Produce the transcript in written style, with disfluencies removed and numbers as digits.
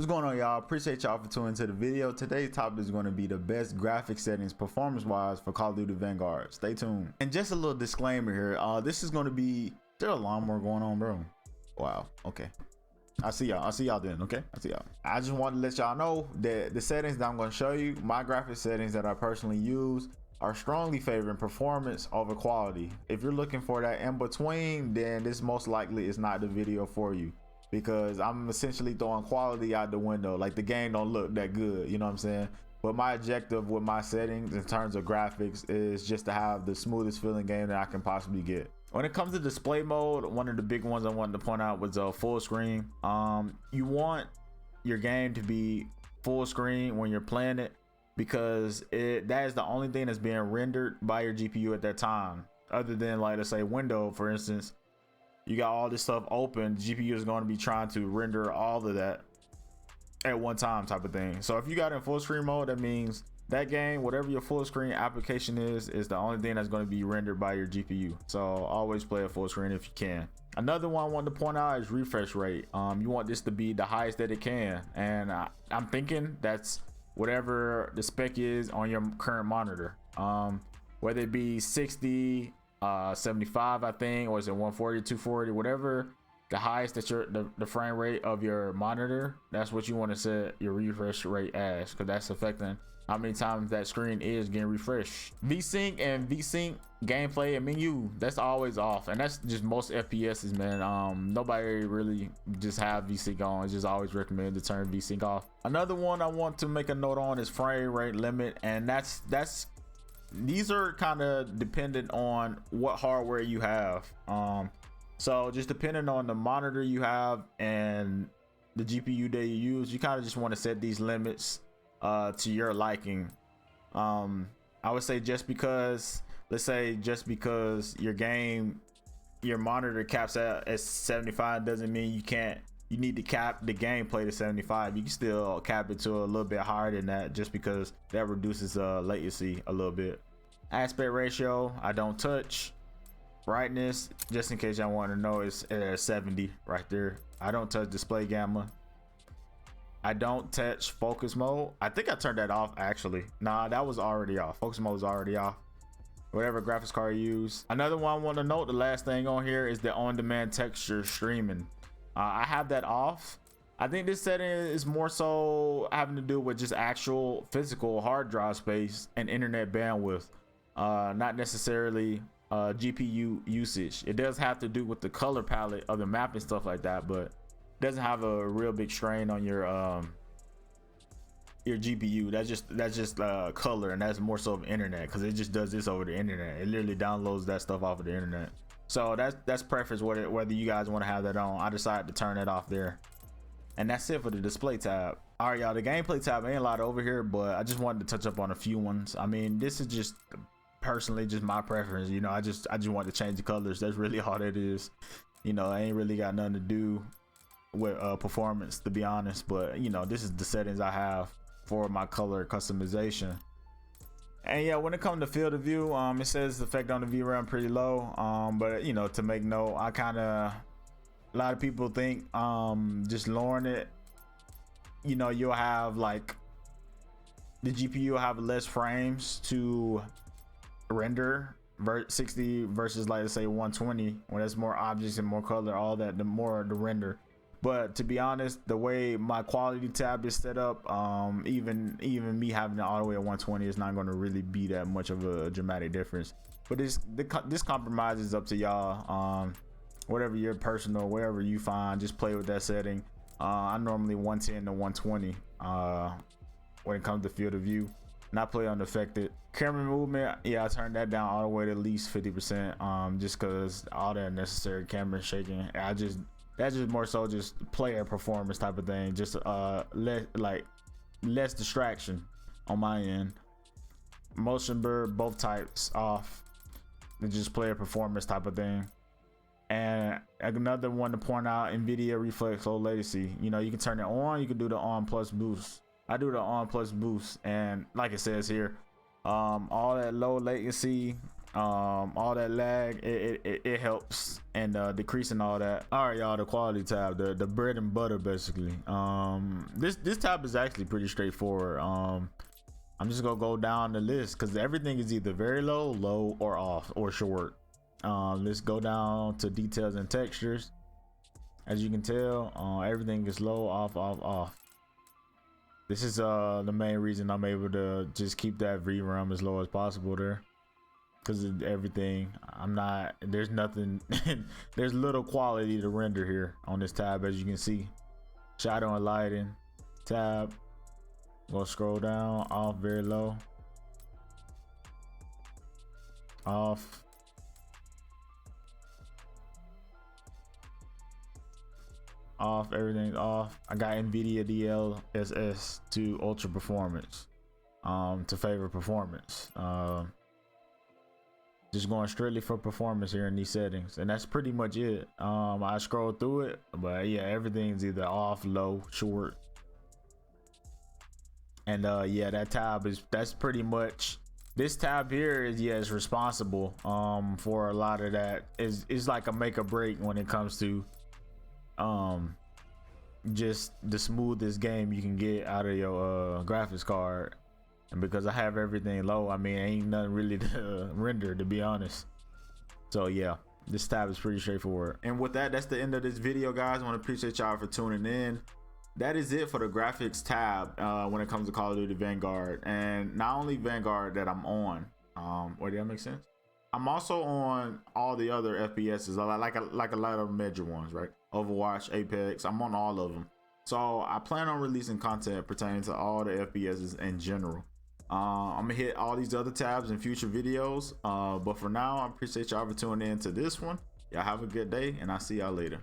What's going on, y'all? Appreciate y'all for tuning into the video. Today's topic is going to be the best graphic settings performance wise for Call of Duty Vanguard. Stay tuned. And just a little disclaimer here, this is going to be, there's a lawnmower going on, bro. Wow. Okay, I see y'all then. Okay, I see y'all. I just wanted to let y'all know that the settings that I'm going to show you, my graphic settings that I personally use, are strongly favoring performance over quality. If you're looking for that in between, then this most likely is not the video for you, because I'm essentially throwing quality out the window. Like, the game don't look that good, you know what I'm saying? But my objective with my settings in terms of graphics is just to have the smoothest feeling game that I can possibly get. When it comes to display mode, one of the big ones I wanted to point out was full screen. You want your game to be full screen when you're playing it, because that is the only thing that's being rendered by your GPU at that time. Other than, like, let's say window, for instance, you got all this stuff open, the GPU is going to be trying to render all of that at one time, type of thing. So if you got it in full screen mode, that means that game, whatever your full screen application is the only thing that's going to be rendered by your GPU. So always play at full screen if you can. Another one I wanted to point out is refresh rate. You want this to be the highest that it can, and I'm thinking that's whatever the spec is on your current monitor, whether it be 60, 75, I think, or is it 140, 240, whatever the highest that the frame rate of your monitor, that's what you want to set your refresh rate as, because that's affecting how many times that screen is getting refreshed. VSync and VSync gameplay and menu, that's always off, and that's just most FPSs, man. Nobody really just have VSync on. It's just always recommended to turn VSync off. Another one I want to make a note on is frame rate limit, and these are kind of dependent on what hardware you have. So just depending on the monitor you have and the GPU that you use, you kind of just want to set these limits to your liking. I would say just because your monitor caps at 75 doesn't mean you need to cap the gameplay to 75. You can still cap it to a little bit higher than that, just because that reduces latency a little bit. Aspect ratio, I don't touch. Brightness, just in case y'all want to know, is at 70 right there. I don't touch display gamma. I don't touch focus mode. I think I turned that off, actually. Nah, that was already off. Focus mode was already off. Whatever graphics card you use. Another one I want to note, the last thing on here, is the on-demand texture streaming. I have that off. I think this setting is more so having to do with just actual physical hard drive space and internet bandwidth, not necessarily GPU usage. It does have to do with the color palette of the map and stuff like that, but doesn't have a real big strain on your GPU. That's just color, and that's more so of internet, because it just does this over the internet. It literally downloads that stuff off of the internet. So that's preference, whether you guys want to have that on. I decided to turn it off there, and that's it for the display tab. All right, y'all, the gameplay tab ain't a lot over here, but I just wanted to touch up on a few ones. I mean, this is just personally just my preference, you know. I just want to change the colors. That's really all that is, you know. I ain't really got nothing to do with performance, to be honest, but you know, this is the settings I have for my color customization. And yeah, when it comes to field of view, it says the effect on the VRAM pretty low, but you know, to make note, a lot of people think just lowering it, you know, you'll have, like, the GPU will have less frames to render 60 versus, like, let's say 120, when there's more objects and more color, all that, the more the render. But to be honest, the way my quality tab is set up, even me having it all the way at 120 is not going to really be that much of a dramatic difference. But this compromise is up to y'all. Whatever your personal, wherever you find, just play with that setting. I normally 110 to 120 when it comes to field of view. Not play unaffected. Camera movement, yeah, I turned that down all the way to at least 50%, just because all that unnecessary camera shaking. That's just more so just player performance type of thing. Just less distraction on my end. Motion blur, both types off. It's just player performance type of thing. And another one to point out, NVIDIA reflex low latency. You know, you can turn it on. You can do the on plus boost. I do the on plus boost, and like it says here, all that low latency all that lag, it helps, and decreasing all that. All right, y'all, the quality tab, the bread and butter basically. This tab is actually pretty straightforward. I'm just gonna go down the list because everything is either very low, low, or off, or short. Let's go down to details and textures. As you can tell, everything is low, off, off, off. This is the main reason I'm able to just keep that VRAM as low as possible there, because of everything. There's nothing there's little quality to render here on this tab. As you can see, shadow and lighting tab, go scroll down, off, very low, off, off, everything's off. I got NVIDIA DLSS to ultra performance, to favor performance. Just going strictly for performance here in these settings, and that's pretty much it. I scroll through it, but yeah, everything's either off, low, short, and yeah, that's pretty much. This tab here is responsible for a lot of that. Is like a make or break when it comes to just the smoothest game you can get out of your graphics card. And because I have everything low, I mean, ain't nothing really to render, to be honest. So yeah, this tab is pretty straightforward. And with that, that's the end of this video, guys. I want to appreciate y'all for tuning in. That is it for the graphics tab when it comes to Call of Duty Vanguard. And not only Vanguard that I'm on, wait, did that make sense? I'm also on all the other FPSs, like a lot of major ones, right? Overwatch, Apex, I'm on all of them. So I plan on releasing content pertaining to all the FPSs in general. I'm gonna hit all these other tabs in future videos, but for now, I appreciate y'all for tuning in to this one. Y'all have a good day, and I'll see y'all later.